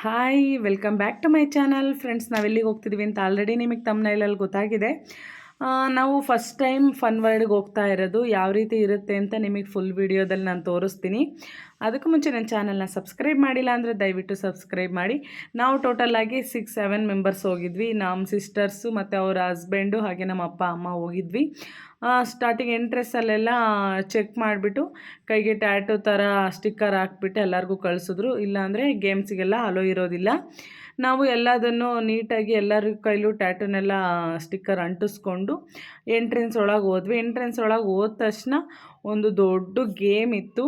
Hi welcome back to my channel friends. ನಾವೆಲ್ಲಿಗೆ ಹೋಗ್ತಿದ್ದೀವಿ ಅಂತ ಆಲ್ರೆಡಿ ನಿಮಗೆ ತಮ್ನೈಲಲ್ಲಿ ಗೊತ್ತಾಗಿದೆ. ನಾವು ಫಸ್ಟ್ ಟೈಮ್ ಫನ್ ವರ್ಲ್ಡ್ಗೆ ಹೋಗ್ತಾ ಇರೋದು. ಯಾವ ರೀತಿ ಇರುತ್ತೆ ಅಂತ ನಿಮಗೆ ಫುಲ್ ವಿಡಿಯೋದಲ್ಲಿ ನಾನು ತೋರಿಸ್ತೀನಿ. ಅದಕ್ಕೂ ಮುಂಚೆ ನನ್ನ ಚಾನಲ್ನ ಸಬ್ಸ್ಕ್ರೈಬ್ ಮಾಡಿಲ್ಲ ಅಂದರೆ ದಯವಿಟ್ಟು ಸಬ್ಸ್ಕ್ರೈಬ್ ಮಾಡಿ. ನಾವು ಟೋಟಲಾಗಿ 6-7 ಮೆಂಬರ್ಸ್ ಹೋಗಿದ್ವಿ. ನಮ್ಮ ಸಿಸ್ಟರ್ಸು ಮತ್ತು ಅವರ ಹಸ್ಬೆಂಡು ಹಾಗೆ ನಮ್ಮ ಅಪ್ಪ ಅಮ್ಮ ಹೋಗಿದ್ವಿ. ಸ್ಟಾರ್ಟಿಂಗ್ ಎಂಟ್ರೆಸ್ಸಲ್ಲೆಲ್ಲ ಚೆಕ್ ಮಾಡಿಬಿಟ್ಟು ಕೈಗೆ ಟ್ಯಾಟೂ ಥರ ಸ್ಟಿಕ್ಕರ್ ಹಾಕ್ಬಿಟ್ಟು ಎಲ್ಲರಿಗೂ ಕಳಿಸಿದ್ರು. ಇಲ್ಲಾಂದರೆ ಗೇಮ್ಸಿಗೆಲ್ಲ ಅಲೋ ಇರೋದಿಲ್ಲ. ನಾವು ಎಲ್ಲದನ್ನು ನೀಟಾಗಿ ಎಲ್ಲರ ಕೈಲೂ ಟ್ಯಾಟೂನೆಲ್ಲ ಸ್ಟಿಕ್ಕರ್ ಅಂಟಿಸ್ಕೊಂಡು ಎಂಟ್ರೆನ್ಸ್ ಒಳಗೆ ಹೋದ್ವಿ. ಎಂಟ್ರೆನ್ಸ್ ಒಳಗೆ ಹೋದ ತಕ್ಷಣ ಒಂದು ದೊಡ್ಡ ಗೇಮ್ ಇತ್ತು.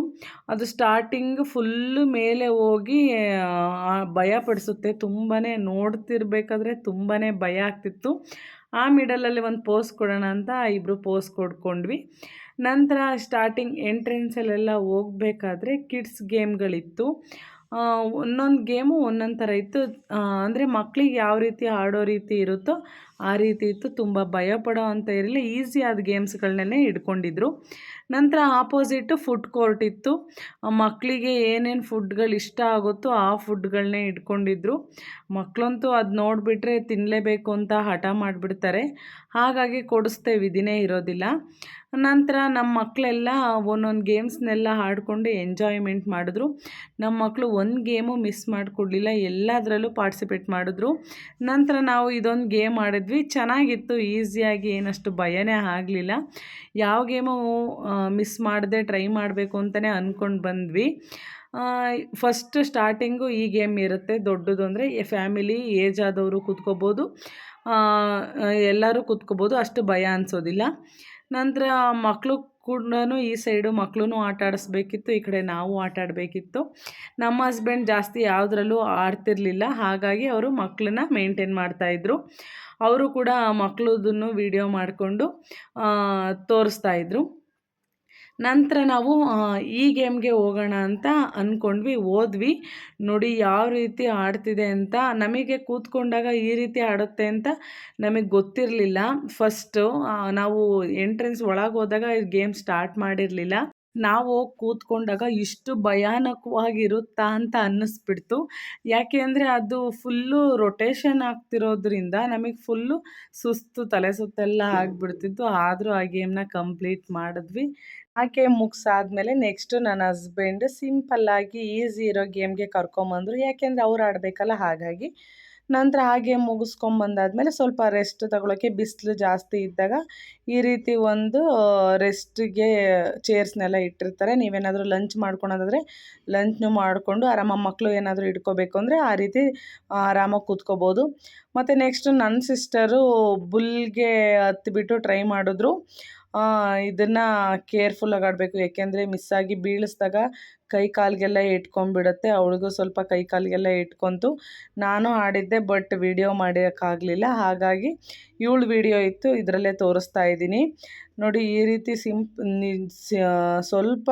ಅದು ಸ್ಟಾರ್ಟಿಂಗ್ ಫುಲ್ಲು ಮೇಲೆ ಹೋಗಿ ಭಯ ಪಡಿಸುತ್ತೆ. ತುಂಬಾ ನೋಡ್ತಿರ್ಬೇಕಾದ್ರೆ ತುಂಬಾ ಭಯ ಆಗ್ತಿತ್ತು. ಆ ಮಿಡಲಲ್ಲಿ ಒಂದು ಪೋಸ್ ಕೊಡೋಣ ಅಂತ ಇಬ್ಬರು ಪೋಸ್ ಕೊಡ್ಕೊಂಡ್ವಿ. ನಂತರ ಸ್ಟಾರ್ಟಿಂಗ್ ಎಂಟ್ರೆನ್ಸಲ್ಲೆಲ್ಲ ಹೋಗ್ಬೇಕಾದ್ರೆ ಕಿಡ್ಸ್ ಗೇಮ್ಗಳಿತ್ತು. ಒಂದೊಂದು ಗೇಮು ಒಂದೊಂದು ಥರ ಇತ್ತು. ಅಂದರೆ ಮಕ್ಕಳಿಗೆ ಯಾವ ರೀತಿ ಆಡೋ ರೀತಿ ಇರುತ್ತೋ ಆ ರೀತಿ ಇತ್ತು. ತುಂಬ ಭಯ ಪಡೋ ಅಂತ ಇರಲಿಲ್ಲ, ಈಸಿ ಆದ ಗೇಮ್ಸ್ಗಳನ್ನೇ ಇಟ್ಕೊಂಡಿದ್ರು. ನಂತರ ಆಪೋಸಿಟ್ಟು ಫುಡ್ ಕೋರ್ಟ್ ಇತ್ತು. ಮಕ್ಕಳಿಗೆ ಏನೇನು ಫುಡ್ಗಳು ಇಷ್ಟ ಆಗುತ್ತೋ ಆ ಫುಡ್ಗಳನ್ನೇ ಇಟ್ಕೊಂಡಿದ್ರು. ಮಕ್ಕಳಂತೂ ಅದು ನೋಡಿಬಿಟ್ರೆ ತಿನ್ನಲೇಬೇಕು ಅಂತ ಹಠ ಮಾಡಿಬಿಡ್ತಾರೆ. ಹಾಗಾಗಿ ಕೊಡಿಸ್ತೇವೆ, ವಿಧಿನೇ ಇರೋದಿಲ್ಲ. ನಂತರ ನಮ್ಮ ಮಕ್ಕಳೆಲ್ಲ ಒಂದೊಂದು ಗೇಮ್ಸ್ನೆಲ್ಲ ಆಡಿಕೊಂಡು ಎಂಜಾಯ್ಮೆಂಟ್ ಮಾಡಿದ್ರು. ನಮ್ಮ ಮಕ್ಕಳು ಒಂದು ಗೇಮು ಮಿಸ್ ಮಾಡಿಕೊಡ್ಲಿಲ್ಲ, ಎಲ್ಲದರಲ್ಲೂ ಪಾರ್ಟಿಸಿಪೇಟ್ ಮಾಡಿದ್ರು. ನಂತರ ನಾವು ಇದೊಂದು ಗೇಮ್ ಆಡಿದ್ವಿ. ಚೆನ್ನಾಗಿತ್ತು, ಈಸಿಯಾಗಿ, ಏನಷ್ಟು ಭಯನೇ ಆಗಲಿಲ್ಲ. ಯಾವ ಗೇಮು ಮಿಸ್ ಮಾಡದೆ ಟ್ರೈ ಮಾಡಬೇಕು ಅಂತಲೇ ಅಂದ್ಕೊಂಡು ಬಂದ್ವಿ. ಫಸ್ಟ್ ಸ್ಟಾರ್ಟಿಂಗು ಈ ಗೇಮ್ ಇರುತ್ತೆ. ದೊಡ್ಡದು ಅಂದರೆ ಫ್ಯಾಮಿಲಿ ಏಜ್ ಆದವರು ಕೂತ್ಕೋಬೋದು, ಎಲ್ಲರೂ ಕೂತ್ಕೋಬೋದು, ಅಷ್ಟು ಭಯ ಅನಿಸೋದಿಲ್ಲ. ನಂತರ ಮಕ್ಕಳು ಕೂಡ ಈ ಸೈಡು ಮಕ್ಕಳೂ ಆಟ ಆಡಿಸ್ಬೇಕಿತ್ತು, ಈ ಕಡೆ ನಾವು ಆಟ ಆಡಬೇಕಿತ್ತು. ನಮ್ಮ ಹಸ್ಬೆಂಡ್ ಜಾಸ್ತಿ ಯಾವುದ್ರಲ್ಲೂ ಆಡ್ತಿರ್ಲಿಲ್ಲ, ಹಾಗಾಗಿ ಅವರು ಮಕ್ಕಳನ್ನ ಮೇಂಟೈನ್ ಮಾಡ್ತಾಯಿದ್ರು. ಅವರು ಕೂಡ ಮಕ್ಕಳದನ್ನು ವಿಡಿಯೋ ಮಾಡಿಕೊಂಡು ತೋರಿಸ್ತಾಯಿದ್ರು. ನಂತರ ನಾವು ಈ ಗೇಮ್ಗೆ ಹೋಗೋಣ ಅಂತ ಅಂದ್ಕೊಂಡ್ವಿ, ಹೋದ್ವಿ. ನೋಡಿ ಯಾವ ರೀತಿ ಆಡ್ತಿದೆ ಅಂತ. ನಮಗೆ ಕೂತ್ಕೊಂಡಾಗ ಈ ರೀತಿ ಆಡುತ್ತೆ ಅಂತ ನಮಗೆ ಗೊತ್ತಿರಲಿಲ್ಲ. ಫಸ್ಟು ನಾವು ಎಂಟ್ರೆನ್ಸ್ ಒಳಗೆ ಹೋದಾಗ ಗೇಮ್ ಸ್ಟಾರ್ಟ್ ಮಾಡಿರಲಿಲ್ಲ. ನಾವು ಹೋಗಿ ಕೂತ್ಕೊಂಡಾಗ ಇಷ್ಟು ಭಯಾನಕವಾಗಿರುತ್ತಾ ಅಂತ ಅನ್ನಿಸ್ಬಿಡ್ತು. ಯಾಕೆ ಅಂದರೆ ಅದು ಫುಲ್ಲು ರೊಟೇಷನ್ ಆಗ್ತಿರೋದ್ರಿಂದ ನಮಗೆ ಫುಲ್ಲು ಸುಸ್ತು, ತಲೆ ಸುತ್ತೆಲ್ಲ ಆಗಿಬಿಡ್ತಿತ್ತು. ಆದರೂ ಆ ಗೇಮ್ನ ಕಂಪ್ಲೀಟ್ ಮಾಡಿದ್ವಿ. ಆ ಗೇಮ್ ಮುಗಿಸಾದ್ಮೇಲೆ ನೆಕ್ಸ್ಟು ನನ್ನ ಹಸ್ಬೆಂಡ್ ಸಿಂಪಲ್ಲಾಗಿ ಈಸಿ ಇರೋ ಗೇಮ್ಗೆ ಕರ್ಕೊಂಬಂದರು. ಯಾಕೆಂದರೆ ಅವ್ರು ಆಡಬೇಕಲ್ಲ, ಹಾಗಾಗಿ. ನಂತರ ಆ ಗೇಮ್ ಮುಗಿಸ್ಕೊಂಬಂದಾದ್ಮೇಲೆ ಸ್ವಲ್ಪ ರೆಸ್ಟ್ ತಗೊಳ್ಳೋಕ್ಕೆ ಬಿಸಿಲು ಜಾಸ್ತಿ ಇದ್ದಾಗ ಈ ರೀತಿ ಒಂದು ರೆಸ್ಟಿಗೆ ಚೇರ್ಸ್ನೆಲ್ಲ ಇಟ್ಟಿರ್ತಾರೆ. ನೀವೇನಾದರೂ ಲಂಚ್ ಮಾಡ್ಕೊಳೋದಾದರೆ ಲಂಚ್ನು ಮಾಡಿಕೊಂಡು ಆರಾಮಾಗಿ, ಮಕ್ಕಳು ಏನಾದರೂ ಇಟ್ಕೋಬೇಕು ಅಂದರೆ ಆ ರೀತಿ ಆರಾಮಾಗಿ ಕೂತ್ಕೋಬೋದು. ಮತ್ತು ನೆಕ್ಸ್ಟು ನನ್ನ ಸಿಸ್ಟರು ಬುಲ್ಗೆ ಹತ್ತಿಬಿಟ್ಟು ಟ್ರೈ ಮಾಡಿದ್ರು. ಇದನ್ನು ಕೇರ್ಫುಲ್ಲಾಗಿ ಆಡಬೇಕು, ಏಕೆಂದರೆ ಮಿಸ್ಸಾಗಿ ಬೀಳಿಸ್ದಾಗ ಕೈ ಕಾಲಿಗೆಲ್ಲ ಇಟ್ಕೊಂಡ್ಬಿಡುತ್ತೆ. ಅವಳಿಗೂ ಸ್ವಲ್ಪ ಕೈ ಕಾಲಿಗೆಲ್ಲ ಇಟ್ಕೊತು. ನಾನು ಆಡಿದ್ದೆ, ಬಟ್ ವಿಡಿಯೋ ಮಾಡೋಕ್ಕಾಗಲಿಲ್ಲ. ಹಾಗಾಗಿ ಇವಳು ವಿಡಿಯೋ ಇತ್ತು, ಇದರಲ್ಲೇ ತೋರಿಸ್ತಾ ಇದ್ದೀನಿ. ನೋಡಿ ಈ ರೀತಿ ಸ್ವಲ್ಪ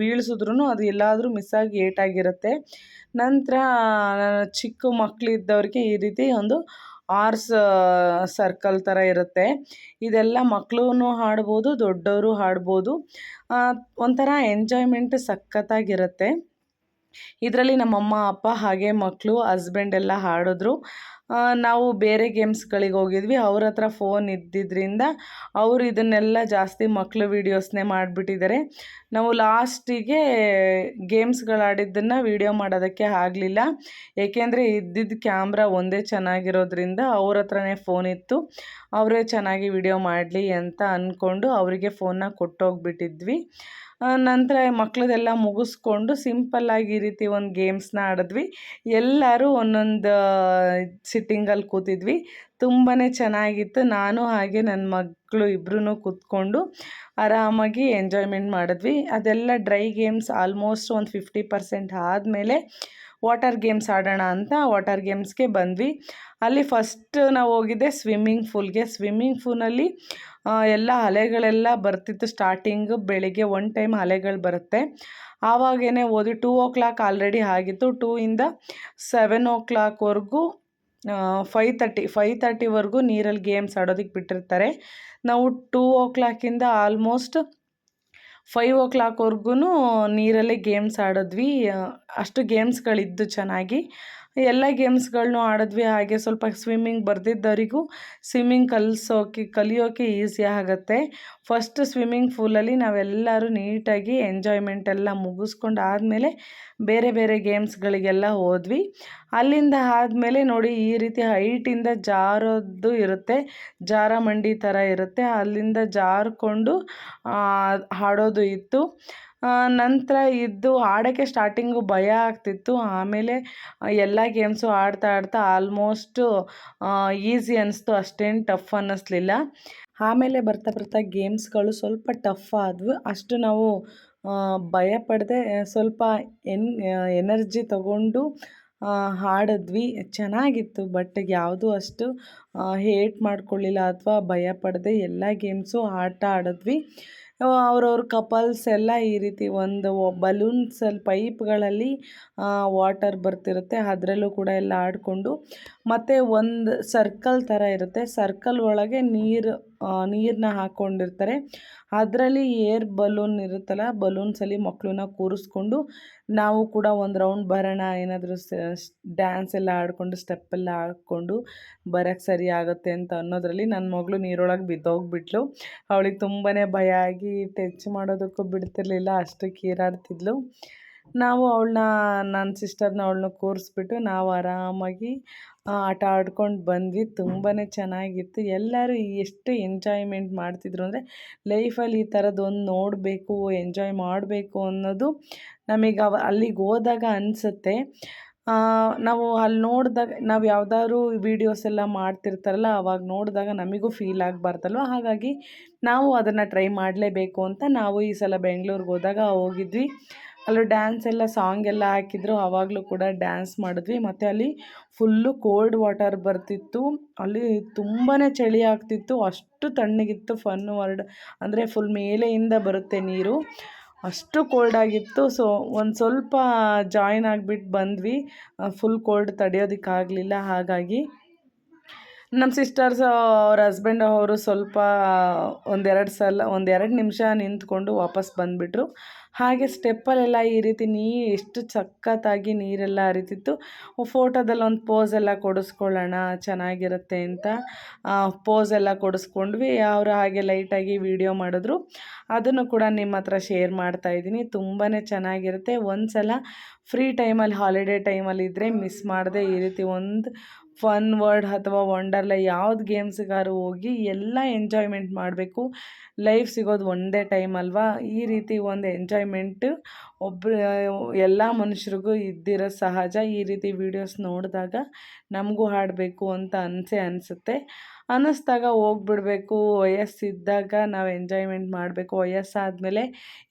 ಬೀಳಿಸಿದ್ರೂ ಅದು ಎಲ್ಲಾದರೂ ಮಿಸ್ಸಾಗಿ ಏಟಾಗಿರುತ್ತೆ. ನಂತರ ಚಿಕ್ಕ ಮಕ್ಕಳಿದ್ದವ್ರಿಗೆ ಈ ರೀತಿ ಒಂದು ಆರ್ಸ್ ಸರ್ಕಲ್ ಥರ ಇರುತ್ತೆ. ಇದೆಲ್ಲ ಮಕ್ಕಳೂ ಆಡ್ಬೋದು, ದೊಡ್ಡವರು ಆಡ್ಬೋದು. ಒಂಥರ ಎಂಜಾಯ್ಮೆಂಟ್ ಸಖತ್ತಾಗಿರುತ್ತೆ. ಇದರಲ್ಲಿ ನಮ್ಮಮ್ಮ ಅಪ್ಪ ಹಾಗೆ ಮಕ್ಕಳು ಹಸ್ಬೆಂಡ್ ಎಲ್ಲ ಆಡಿದ್ರು. ನಾವು ಬೇರೆ ಗೇಮ್ಸ್ಗಳಿಗೆ ಹೋಗಿದ್ವಿ. ಅವ್ರ ಹತ್ರ ಫೋನ್ ಇದ್ದಿದ್ದರಿಂದ ಅವರು ಇದನ್ನೆಲ್ಲ ಜಾಸ್ತಿ ಮಕ್ಕಳು ವೀಡಿಯೋಸ್ನೇ ಮಾಡಿಬಿಟ್ಟಿದ್ದಾರೆ. ನಾವು ಲಾಸ್ಟಿಗೆ ಗೇಮ್ಸ್ಗಳಾಡಿದ್ದನ್ನು ವೀಡಿಯೋ ಮಾಡೋದಕ್ಕೆ ಆಗಲಿಲ್ಲ. ಏಕೆಂದರೆ ಇದ್ದಿದ್ದ ಕ್ಯಾಮ್ರಾ ಒಂದೇ ಚೆನ್ನಾಗಿರೋದ್ರಿಂದ ಅವ್ರ ಹತ್ರನೇ ಫೋನ್ ಇತ್ತು. ಅವರೇ ಚೆನ್ನಾಗಿ ವಿಡಿಯೋ ಮಾಡಲಿ ಅಂತ ಅಂದ್ಕೊಂಡು ಅವರಿಗೆ ಫೋನ್ನ ಕೊಟ್ಟೋಗ್ಬಿಟ್ಟಿದ್ವಿ. ನಂತರ ಮಕ್ಕಳದೆಲ್ಲ ಮುಗಿಸ್ಕೊಂಡು ಸಿಂಪಲ್ಲಾಗಿ ಈ ರೀತಿ ಒಂದು ಗೇಮ್ಸ್ನ ಆಡಿದ್ವಿ. ಎಲ್ಲರೂ ಒಂದೊಂದು ಸಿಟ್ಟಿಂಗಲ್ಲಿ ಕೂತಿದ್ವಿ. ತುಂಬಾ ಚೆನ್ನಾಗಿತ್ತು. ನಾನು ಹಾಗೆ ನನ್ನ ಮಕ್ಕಳು ಇಬ್ಬರೂ ಕೂತ್ಕೊಂಡು ಆರಾಮಾಗಿ ಎಂಜಾಯ್ಮೆಂಟ್ ಮಾಡಿದ್ವಿ. ಅದೆಲ್ಲ ಡ್ರೈ ಗೇಮ್ಸ್ ಆಲ್ಮೋಸ್ಟ್ ಒಂದು 50% ಆದಮೇಲೆ ವಾಟರ್ ಗೇಮ್ಸ್ ಆಡೋಣ ಅಂತ ವಾಟರ್ ಗೇಮ್ಸ್ಗೆ ಬಂದ್ವಿ. ಅಲ್ಲಿ ಫಸ್ಟ್ ನಾವು ಹೋಗಿದ್ದೆ ಸ್ವಿಮ್ಮಿಂಗ್ ಫೂಲ್ಗೆ. ಸ್ವಿಮ್ಮಿಂಗ್ ಫೂಲಲ್ಲಿ ಎಲ್ಲ ಅಲೆಗಳೆಲ್ಲ ಬರ್ತಿತ್ತು. ಸ್ಟಾರ್ಟಿಂಗು ಬೆಳಿಗ್ಗೆ ಒಂದು ಟೈಮ್ ಅಲೆಗಳು ಬರುತ್ತೆ, ಆವಾಗೇ ಹೋದ್ವಿ. 2 o'clock ಆಲ್ರೆಡಿ ಆಗಿತ್ತು. 2 ಇಂದ 7 o'clockವರೆಗೂ 5:30ವರೆಗೂ ನೀರಲ್ಲಿ ಗೇಮ್ಸ್ ಆಡೋದಕ್ಕೆ ಬಿಟ್ಟಿರ್ತಾರೆ. ನಾವು 2 o'clocಕಿಂದ ಆಲ್ಮೋಸ್ಟ್ 5 o'clockವರೆಗೂ ನೀರಲ್ಲೇ ಗೇಮ್ಸ್ ಆಡಿದ್ವಿ. ಅಷ್ಟು ಗೇಮ್ಸ್ಗಳಿದ್ದು ಚೆನ್ನಾಗಿ. ಎಲ್ಲ ಗೇಮ್ಸ್ಗಳನ್ನೂ ಆಡಿದ್ವಿ. ಹಾಗೆ ಸ್ವಲ್ಪ ಸ್ವಿಮ್ಮಿಂಗ್ ಬರ್ದಿದ್ದವರಿಗೂ ಸ್ವಿಮ್ಮಿಂಗ್ ಕಲಿಯೋಕ್ಕೆ ಈಸಿ ಆಗುತ್ತೆ. ಫಸ್ಟ್ ಸ್ವಿಮ್ಮಿಂಗ್ ಪೂಲಲ್ಲಿ ನಾವೆಲ್ಲರೂ ನೀಟಾಗಿ ಎಂಜಾಯ್ಮೆಂಟ್ ಎಲ್ಲ ಮುಗಿಸ್ಕೊಂಡು ಆದಮೇಲೆ ಬೇರೆ ಬೇರೆ ಗೇಮ್ಸ್ಗಳಿಗೆಲ್ಲ ಹೋದ್ವಿ. ಅಲ್ಲಿಂದ ಆದಮೇಲೆ ನೋಡಿ ಈ ರೀತಿ ಹೈಟಿಂದ ಜಾರೋದು ಇರುತ್ತೆ, ಜಾರಮಂಡಿ ಥರ ಇರುತ್ತೆ, ಅಲ್ಲಿಂದ ಜಾರಿಕೊಂಡು ಆಡೋದು ಇತ್ತು. ನಂತರ ಇದು ಆಡೋಕ್ಕೆ ಸ್ಟಾರ್ಟಿಂಗು ಭಯ ಆಗ್ತಿತ್ತು. ಆಮೇಲೆ ಎಲ್ಲ ಗೇಮ್ಸು ಆಡ್ತಾ ಆಡ್ತಾ ಆಲ್ಮೋಸ್ಟು ಈಸಿ ಅನ್ನಿಸ್ತು, ಅಷ್ಟೇನು ಟಫ್ ಅನ್ನಿಸ್ಲಿಲ್ಲ. ಆಮೇಲೆ ಬರ್ತಾ ಬರ್ತಾ ಗೇಮ್ಸ್ಗಳು ಸ್ವಲ್ಪ ಟಫ್ ಆದವು. ಅಷ್ಟು ನಾವು ಭಯ ಪಡದೆ ಸ್ವಲ್ಪ ಎನರ್ಜಿ ತಗೊಂಡು ಆಡಿದ್ವಿ. ಚೆನ್ನಾಗಿತ್ತು. ಬಟ್ ಯಾವುದೂ ಅಷ್ಟು ಹೇಟ್ ಮಾಡ್ಕೊಳ್ಳಿಲ್ಲ ಅಥವಾ ಭಯ ಪಡದೆ ಎಲ್ಲ ಗೇಮ್ಸು ಆಟ ಆಡಿದ್ವಿ. ಅವ್ರವ್ರ ಕಪಲ್ಸ್ ಎಲ್ಲ ಈ ರೀತಿ ಒಂದು ಬಲೂನ್ಸಲ್ಲಿ ಪೈಪ್ಗಳಲ್ಲಿ ವಾಟರ್ ಬರ್ತಿರುತ್ತೆ, ಅದರಲ್ಲೂ ಕೂಡ ಎಲ್ಲ ಆಡಿಕೊಂಡು, ಮತ್ತು ಒಂದು ಸರ್ಕಲ್ ಥರ ಇರುತ್ತೆ, ಸರ್ಕಲ್ ಒಳಗೆ ನೀರನ್ನ ಹಾಕ್ಕೊಂಡಿರ್ತಾರೆ. ಅದರಲ್ಲಿ ಏರ್ ಬಲೂನ್ ಇರುತ್ತಲ್ಲ, ಬಲೂನ್ಸಲ್ಲಿ ಮಕ್ಕಳನ್ನ ಕೂರಿಸ್ಕೊಂಡು ನಾವು ಕೂಡ ಒಂದು ರೌಂಡ್ ಬರೋಣ, ಏನಾದರೂ ಡ್ಯಾನ್ಸ್ ಎಲ್ಲ ಆಡಿಕೊಂಡು ಸ್ಟೆಪ್ಪೆಲ್ಲ ಹಾಕ್ಕೊಂಡು ಬರೋಕ್ಕೆ ಸರಿ ಆಗುತ್ತೆ ಅಂತ ಅನ್ನೋದರಲ್ಲಿ ನನ್ನ ಮಗಳು ನೀರೊಳಗೆ ಬಿದ್ದೋಗ್ಬಿಟ್ಲು. ಅವಳಿಗೆ ತುಂಬಾ ಭಯ ಆಗಿ ಟಚ್ ಮಾಡೋದಕ್ಕೂ ಬಿಡ್ತಿರ್ಲಿಲ್ಲ, ಅಷ್ಟು ಕೀರಾಡ್ತಿದ್ಲು. ನಾವು ನನ್ನ ಸಿಸ್ಟರ್ನ ಕೂರಿಸ್ಬಿಟ್ಟು ನಾವು ಆರಾಮಾಗಿ ಆಟ ಆಡ್ಕೊಂಡು ಬಂದ್ವಿ. ತುಂಬಾ ಚೆನ್ನಾಗಿತ್ತು. ಎಲ್ಲರೂ ಎಷ್ಟು ಎಂಜಾಯ್ಮೆಂಟ್ ಮಾಡ್ತಿದ್ರು ಅಂದರೆ ಲೈಫಲ್ಲಿ ಈ ಥರದ್ದೊಂದು ನೋಡಬೇಕು, ಎಂಜಾಯ್ ಮಾಡಬೇಕು ಅನ್ನೋದು ನಮಗೆ ಅಲ್ಲಿಗೆ ಹೋದಾಗ ಅನಿಸುತ್ತೆ. ನಾವು ಅಲ್ಲಿ ನೋಡಿದಾಗ, ನಾವು ಯಾವುದಾದ್ರು ವೀಡಿಯೋಸ್ ಎಲ್ಲ ಮಾಡ್ತಿರ್ತಾರಲ್ಲ, ಅವಾಗ ನೋಡಿದಾಗ ನಮಗೂ ಫೀಲ್ ಆಗಬಾರ್ದಲ್ವ. ಹಾಗಾಗಿ ನಾವು ಅದನ್ನು ಟ್ರೈ ಮಾಡಲೇಬೇಕು ಅಂತ ನಾವು ಈ ಸಲ ಬೆಂಗಳೂರಿಗೆ ಹೋದಾಗ ಹೋಗಿದ್ವಿ. ಅಲ್ಲಿ ಡ್ಯಾನ್ಸ್ ಎಲ್ಲ ಸಾಂಗ್ ಎಲ್ಲ ಹಾಕಿದ್ರು, ಆವಾಗಲೂ ಕೂಡ ಡ್ಯಾನ್ಸ್ ಮಾಡಿದ್ವಿ. ಮತ್ತು ಅಲ್ಲಿ ಫುಲ್ಲು ಕೋಲ್ಡ್ ವಾಟರ್ ಬರ್ತಿತ್ತು. ಅಲ್ಲಿ ತುಂಬಾ ಚಳಿ ಆಗ್ತಿತ್ತು, ಅಷ್ಟು ತಣ್ಣಗಿತ್ತು. ಫನ್ ವರ್ಲ್ಡ್ ಅಂದರೆ ಫುಲ್ ಮೇಲೆಯಿಂದ ಬರುತ್ತೆ ನೀರು, ಅಷ್ಟು ಕೋಲ್ಡಾಗಿತ್ತು. ಸೊ ಒಂದು ಸ್ವಲ್ಪ ಜಾಯ್ನ್ ಆಗಿಬಿಟ್ಟು ಬಂದ್ವಿ. ಫುಲ್ ಕೋಲ್ಡ್ ತಡೆಯೋದಕ್ಕಾಗಲಿಲ್ಲ. ಹಾಗಾಗಿ ನಮ್ಮ ಸಿಸ್ಟರ್ಸ್ ಅವ್ರ ಹಸ್ಬೆಂಡ್ ಅವರು ಸ್ವಲ್ಪ ಒಂದೆರಡು ನಿಮಿಷ ನಿಂತ್ಕೊಂಡು ವಾಪಸ್ ಬಂದುಬಿಟ್ರು. ಹಾಗೆ ಸ್ಟೆಪ್ಪಲ್ಲೆಲ್ಲ ಈ ರೀತಿ ಎಷ್ಟು ಸಖತ್ತಾಗಿ ನೀರೆಲ್ಲ ಹರಿತಿತ್ತು. ಫೋಟೋದಲ್ಲಿ ಒಂದು ಪೋಸೆಲ್ಲ ಕೊಡಿಸ್ಕೊಳ್ಳೋಣ ಚೆನ್ನಾಗಿರುತ್ತೆ ಅಂತ ಪೋಸೆಲ್ಲ ಕೊಡಿಸ್ಕೊಂಡ್ವಿ. ಅವರು ಹಾಗೆ ಲೈಟಾಗಿ ವೀಡಿಯೋ ಮಾಡಿದ್ರು, ಅದನ್ನು ಕೂಡ ನಿಮ್ಮ ಹತ್ರ ಶೇರ್ ಮಾಡ್ತಾಯಿದ್ದೀನಿ. ತುಂಬಾ ಚೆನ್ನಾಗಿರುತ್ತೆ. ಒಂದು ಸಲ ಫ್ರೀ ಟೈಮಲ್ಲಿ, ಹಾಲಿಡೇ ಟೈಮಲ್ಲಿ ಇದ್ದರೆ ಮಿಸ್ ಮಾಡದೆ ಈ ರೀತಿ ಒಂದು ಫನ್ ವರ್ಲ್ಡ್ ಅಥವಾ ವಂಡರ್ಲಾ ಯಾವ್ದು ಗೇಮ್ಸ್ಗಾರು ಹೋಗಿ ಎಲ್ಲ ಎಂಜಾಯ್ಮೆಂಟ್ ಮಾಡಬೇಕು. ಲೈಫ್ ಸಿಗೋದು ಒಂದೇ ಟೈಮ್ ಅಲ್ವಾ. ಈ ರೀತಿ ಒಂದು ಎಂಜಾಯ್ಮೆಂಟು ಎಲ್ಲ ಮನುಷ್ಯರಿಗೂ ಇದ್ದಿರೋ ಸಹಜ. ಈ ರೀತಿ ವೀಡಿಯೋಸ್ ನೋಡಿದಾಗ ನಮಗೂ ಆಡಬೇಕು ಅಂತ ಅನಿಸುತ್ತೆ. ಅನ್ನಿಸ್ದಾಗ ಹೋಗ್ಬಿಡ್ಬೇಕು. ವಯಸ್ಸಿದ್ದಾಗ ನಾವು ಎಂಜಾಯ್ಮೆಂಟ್ ಮಾಡಬೇಕು, ವಯಸ್ಸಾದಮೇಲೆ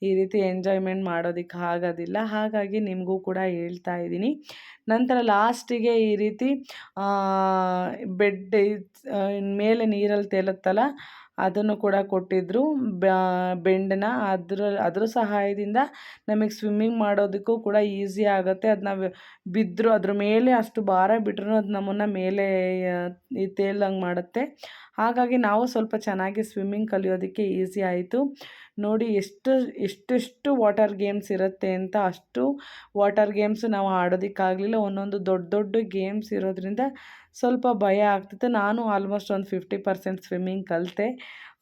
ಈ ರೀತಿ ಎಂಜಾಯ್ಮೆಂಟ್ ಮಾಡೋದಕ್ಕೆ ಆಗೋದಿಲ್ಲ. ಹಾಗಾಗಿ ನಿಮಗೂ ಕೂಡ ಹೇಳ್ತಾ ಇದ್ದೀನಿ. ನಂತರ ಲಾಸ್ಟಿಗೆ ಈ ರೀತಿ ಬೆಡ್ ಮೇಲೆ ನೀರಲ್ಲಿ ತೇಲುತ್ತಲ್ಲ, ಅದನ್ನು ಕೂಡ ಕೊಟ್ಟಿದ್ದರು, ಬೆಂಡನ್ನ. ಅದ್ರ ಸಹಾಯದಿಂದ ನಮಗೆ ಸ್ವಿಮ್ಮಿಂಗ್ ಮಾಡೋದಕ್ಕೂ ಕೂಡ ಈಸಿ ಆಗುತ್ತೆ. ಅದು ನಾವು ಬಿದ್ದರೂ ಅದ್ರ ಮೇಲೆ ಅಷ್ಟು ಭಾರ ಬಿಟ್ರೂ ಅದು ನಮ್ಮನ್ನು ಮೇಲೆ ತೇಲಂಗೆ ಮಾಡುತ್ತೆ. ಹಾಗಾಗಿ ನಾವು ಸ್ವಲ್ಪ ಚೆನ್ನಾಗಿ ಸ್ವಿಮ್ಮಿಂಗ್ ಕಲಿಯೋದಕ್ಕೆ ಈಸಿ ಆಯಿತು. ನೋಡಿ ಎಷ್ಟೆಷ್ಟು ವಾಟರ್ ಗೇಮ್ಸ್ ಇರುತ್ತೆ ಅಂತ. ಅಷ್ಟು ವಾಟರ್ ಗೇಮ್ಸು ನಾವು ಆಡೋದಕ್ಕಾಗಲಿಲ್ಲ. ಒಂದೊಂದು ದೊಡ್ಡ ದೊಡ್ಡ ಗೇಮ್ಸ್ ಇರೋದ್ರಿಂದ ಸ್ವಲ್ಪ ಭಯ ಆಗ್ತಿತ್ತು. ನಾನು ಆಲ್ಮೋಸ್ಟ್ ಒಂದು 50% ಸ್ವಿಮ್ಮಿಂಗ್ ಕಲಿತೆ.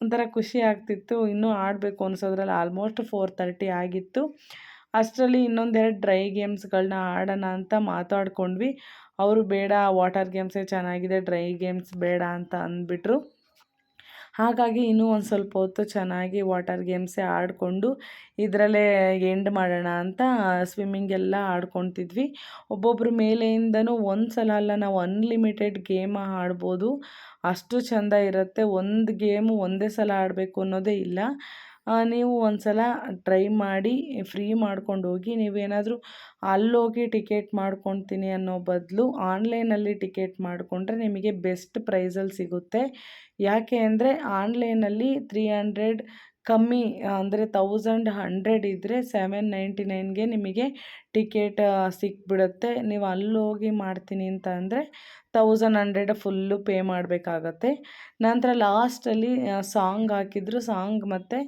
ಒಂಥರ ಖುಷಿ ಆಗ್ತಿತ್ತು. ಇನ್ನೂ ಆಡಬೇಕು ಅನಿಸೋದ್ರಲ್ಲಿ ಆಲ್ಮೋಸ್ಟ್ 4:30 ಆಗಿತ್ತು. ಅಷ್ಟರಲ್ಲಿ ಇನ್ನೊಂದೆರಡು ಡ್ರೈ ಗೇಮ್ಸ್ಗಳನ್ನ ಆಡೋಣ ಅಂತ ಮಾತಾಡ್ಕೊಂಡ್ವಿ. ಅವರು ಬೇಡ, ವಾಟರ್ ಗೇಮ್ಸೇ ಚೆನ್ನಾಗಿದೆ, ಡ್ರೈ ಗೇಮ್ಸ್ ಬೇಡ ಅಂತ ಅಂದ್ಬಿಟ್ರು. ಹಾಗಾಗಿ ಇನ್ನೂ ಒಂದು ಸ್ವಲ್ಪ ಹೊತ್ತು ಚೆನ್ನಾಗಿ ವಾಟರ್ ಗೇಮ್ಸೇ ಆಡಿಕೊಂಡು ಇದರಲ್ಲೇ ಎಂಡ್ ಮಾಡೋಣ ಅಂತ ಸ್ವಿಮ್ಮಿಂಗೆಲ್ಲ ಆಡ್ಕೊತಿದ್ವಿ. ಒಬ್ಬೊಬ್ಬರು ಮೇಲೆಯಿಂದನೂ ಒಂದು ಸಲ ಅಲ್ಲ, ನಾವು ಅನ್ಲಿಮಿಟೆಡ್ ಗೇಮ್ ಆಡ್ಬೋದು, ಅಷ್ಟು ಚೆಂದ ಇರುತ್ತೆ. ಒಂದು ಗೇಮು ಒಂದೇ ಸಲ ಆಡಬೇಕು ಅನ್ನೋದೇ ಇಲ್ಲ. ನೀವು ಒಂದು ಸಲ ಟ್ರೈ ಮಾಡಿ, ಫ್ರೀ ಮಾಡ್ಕೊಂಡು ಹೋಗಿ. ನೀವೇನಾದರೂ ಅಲ್ಲೋಗಿ ಟಿಕೆಟ್ ಮಾಡ್ಕೊತೀನಿ ಅನ್ನೋ ಬದಲು ಆನ್ಲೈನಲ್ಲಿ ಟಿಕೆಟ್ ಮಾಡಿಕೊಂಡ್ರೆ ನಿಮಗೆ ಬೆಸ್ಟ್ ಪ್ರೈಸಲ್ಲಿ ಸಿಗುತ್ತೆ. ಯಾಕೆ ಅಂದರೆ ಆನ್ಲೈನಲ್ಲಿ 300 ಕಮ್ಮಿ, ಅಂದರೆ 1100 ಇದ್ದರೆ 799ಗೆ ನಿಮಗೆ ಟಿಕೆಟ್ ಸಿಕ್ಬಿಡುತ್ತೆ. ನೀವು ಅಲ್ಲೋಗಿ ಮಾಡ್ತೀನಿ ಅಂತ ಅಂದರೆ 1100 ಫುಲ್ಲು ಪೇ ಮಾಡಬೇಕಾಗತ್ತೆ. ನಂತರ ಲಾಸ್ಟಲ್ಲಿ ಸಾಂಗ್ ಹಾಕಿದ್ರು. ಸಾಂಗ್ ಮತ್ತು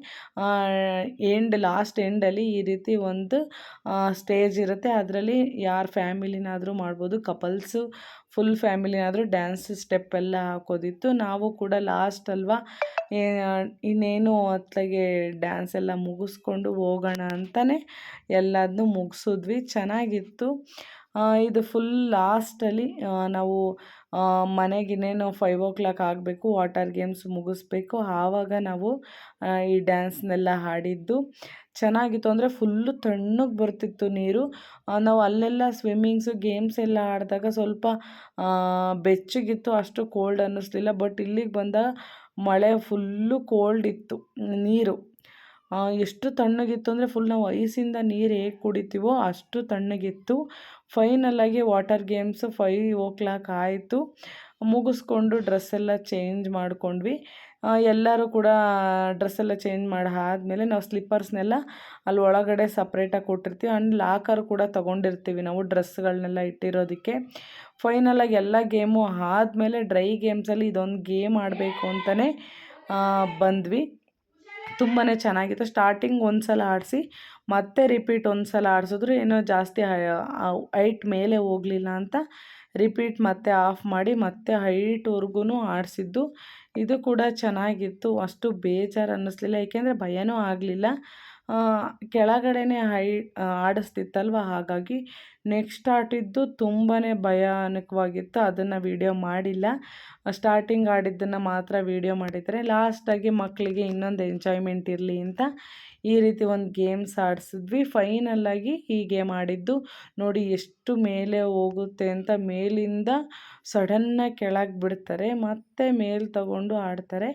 ಲಾಸ್ಟ್ ಎಂಡಲ್ಲಿ ಈ ರೀತಿ ಒಂದು ಸ್ಟೇಜ್ ಇರುತ್ತೆ. ಅದರಲ್ಲಿ ಯಾರು ಫ್ಯಾಮಿಲಿನಾದರೂ ಮಾಡ್ಬೋದು, ಕಪಲ್ಸು ಫುಲ್ ಫ್ಯಾಮಿಲಿನಾದರೂ ಡ್ಯಾನ್ಸ್ ಸ್ಟೆಪ್ ಎಲ್ಲ ಹಾಕೋದಿತ್ತು. ನಾವು ಕೂಡ ಲಾಸ್ಟ್ ಅಲ್ವಾ, ಇನ್ನೇನು ಅತ್ಲಾಗೆ ಡ್ಯಾನ್ಸ್ ಎಲ್ಲ ಮುಗಿಸ್ಕೊಂಡು ಹೋಗೋಣ ಅಂತಲೇ ಎಲ್ಲದನ್ನೂ ಮುಗಿಸಿದ್ವಿ. ಚೆನ್ನಾಗಿತ್ತು. ಇದು ಫುಲ್ ಲಾಸ್ಟಲ್ಲಿ ನಾವು ಮನೆಗಿನ್ನೇನು 5 ಆಗಬೇಕು, ವಾಟರ್ ಗೇಮ್ಸ್ ಮುಗಿಸ್ಬೇಕು. ಆವಾಗ ನಾವು ಈ ಡ್ಯಾನ್ಸ್ನೆಲ್ಲ ಆಡಿದ್ದು ಚೆನ್ನಾಗಿತ್ತು. ಅಂದರೆ ಫುಲ್ಲು ತಣ್ಣಗೆ ಬರ್ತಿತ್ತು ನೀರು. ನಾವು ಅಲ್ಲೆಲ್ಲ ಸ್ವಿಮ್ಮಿಂಗ್ಸು ಗೇಮ್ಸ್ ಎಲ್ಲ ಆಡಿದಾಗ ಸ್ವಲ್ಪ ಬೆಚ್ಚಗಿತ್ತು, ಅಷ್ಟು ಕೋಲ್ಡ್ ಅನ್ನಿಸ್ಲಿಲ್ಲ. ಬಟ್ ಇಲ್ಲಿಗೆ ಬಂದಾಗ ಮಳೆ ಫುಲ್ಲು ಕೋಲ್ಡ್ ಇತ್ತು ನೀರು. ಎಷ್ಟು ತಣ್ಣಗಿತ್ತು ಅಂದರೆ ಫುಲ್ ನಾವು ಐಸಿಂದ ನೀರು ಹೇಗೆ ಕುಡಿತೀವೋ ಅಷ್ಟು ತಣ್ಣಗಿತ್ತು. ಫೈನಲಾಗಿ ವಾಟರ್ ಗೇಮ್ಸ್ 5 ಆಯಿತು. ಮುಗಿಸ್ಕೊಂಡು ಡ್ರೆಸ್ಸೆಲ್ಲ ಚೇಂಜ್ ಮಾಡ್ಕೊಂಡ್ವಿ. ಎಲ್ಲರೂ ಕೂಡ ಡ್ರೆಸ್ಸೆಲ್ಲ ಚೇಂಜ್ ಮಾಡಿ ಆದಮೇಲೆ ನಾವು ಸ್ಲಿಪ್ಪರ್ಸ್ನೆಲ್ಲ ಅಲ್ಲಿ ಒಳಗಡೆ ಸಪ್ರೇಟಾಗಿ ಕೊಟ್ಟಿರ್ತೀವಿ. ಆ್ಯಂಡ್ ಲಾಕರ್ ಕೂಡ ತೊಗೊಂಡಿರ್ತೀವಿ ನಾವು ಡ್ರೆಸ್ಗಳನ್ನೆಲ್ಲ ಇಟ್ಟಿರೋದಕ್ಕೆ. ಫೈನಲಾಗಿ ಎಲ್ಲ ಗೇಮು ಆದಮೇಲೆ ಡ್ರೈ ಗೇಮ್ಸಲ್ಲಿ ಇದೊಂದು ಗೇಮ್ ಆಡಬೇಕು ಅಂತಲೇ ಬಂದ್ವಿ. ತುಂಬಾ ಚೆನ್ನಾಗಿತ್ತು. ಸ್ಟಾರ್ಟಿಂಗ್ ಒಂದು ಸಲ ಆಡಿಸಿ ಮತ್ತೆ ರಿಪೀಟ್ ಒಂದು ಸಲ ಆಡಿಸಿದ್ರು. ಏನೋ ಜಾಸ್ತಿ ಹೈಟ್ ಮೇಲೆ ಹೋಗಲಿಲ್ಲ ಅಂತ ರಿಪೀಟ್ ಮತ್ತೆ ಆಫ್ ಮಾಡಿ ಮತ್ತೆ ಹೈಟ್ವರೆಗೂ ಆಡಿಸಿದ್ದು. ಇದು ಕೂಡ ಚೆನ್ನಾಗಿತ್ತು. ಅಷ್ಟು ಬೇಜಾರು ಅನ್ನಿಸ್ಲಿಲ್ಲ, ಏಕೆಂದರೆ ಭಯನೂ ಆಗಲಿಲ್ಲ. ಕೆಳಗಡೆನೇ ಆಡಿಸ್ತಿತ್ತಲ್ವ, ಹಾಗಾಗಿ ನೆಕ್ಸ್ಟ್ ಆಡಿದ್ದು ತುಂಬಾ ಭಯಾನಕವಾಗಿತ್ತು. ಅದನ್ನು ವೀಡಿಯೋ ಮಾಡಿಲ್ಲ. ಸ್ಟಾರ್ಟಿಂಗ್ ಆಡಿದ್ದನ್ನು ಮಾತ್ರ ವೀಡಿಯೋ ಮಾಡಿದರೆ, ಲಾಸ್ಟಾಗಿ ಮಕ್ಕಳಿಗೆ ಇನ್ನೊಂದು ಎಂಜಾಯ್ಮೆಂಟ್ ಇರಲಿ ಅಂತ ಈ ರೀತಿ ಒಂದು ಗೇಮ್ಸ್ ಆಡಿಸಿದ್ವಿ. ಫೈನಲ್ಲಾಗಿ ಈ ಗೇಮ್ ಆಡಿದ್ದು ನೋಡಿ ಎಷ್ಟು ಮೇಲೆ ಹೋಗುತ್ತೆ ಅಂತ. ಮೇಲಿಂದ ಸಡನ್ನಾಗಿ ಕೆಳಗೆ ಬಿಡ್ತಾರೆ, ಮತ್ತೆ ಮೇಲೆ ತಗೊಂಡು ಆಡ್ತಾರೆ.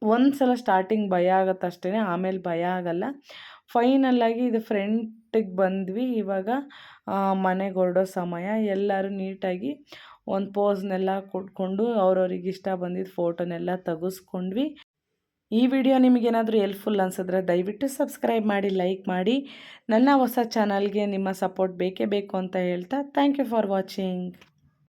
ಒಂದು ಸಲ ಸ್ಟಾರ್ಟಿಂಗ್ ಭಯ ಆಗುತ್ತೆ ಅಷ್ಟೇ, ಆಮೇಲೆ ಭಯ ಆಗಲ್ಲ. ಫೈನಲ್ಲಾಗಿ ಇದು ಫ್ರಂಟಿಗೆ ಬಂದ್ವಿ. ಇವಾಗ ಮನೆಗೆ ಹೊರಡೋ ಸಮಯ. ಎಲ್ಲರೂ ನೀಟಾಗಿ ಒಂದು ಪೋಸ್ನೆಲ್ಲ ಕೊಟ್ಕೊಂಡು ಅವ್ರವ್ರಿಗೆ ಇಷ್ಟ ಬಂದಿದ್ದು ಫೋಟೋನೆಲ್ಲ ತೆಗೆಸ್ಕೊಂಡ್ವಿ. ಈ ವಿಡಿಯೋ ನಿಮಗೇನಾದರೂ ಹೆಲ್ಪ್ಫುಲ್ ಅನಿಸಿದ್ರೆ ದಯವಿಟ್ಟು ಸಬ್ಸ್ಕ್ರೈಬ್ ಮಾಡಿ, ಲೈಕ್ ಮಾಡಿ. ನನ್ನ ಹೊಸ ಚಾನಲ್ಗೆ ನಿಮ್ಮ ಸಪೋರ್ಟ್ ಬೇಕೇ ಬೇಕು ಅಂತ ಹೇಳ್ತಾ ಥ್ಯಾಂಕ್ ಯು ಫಾರ್ ವಾಚಿಂಗ್.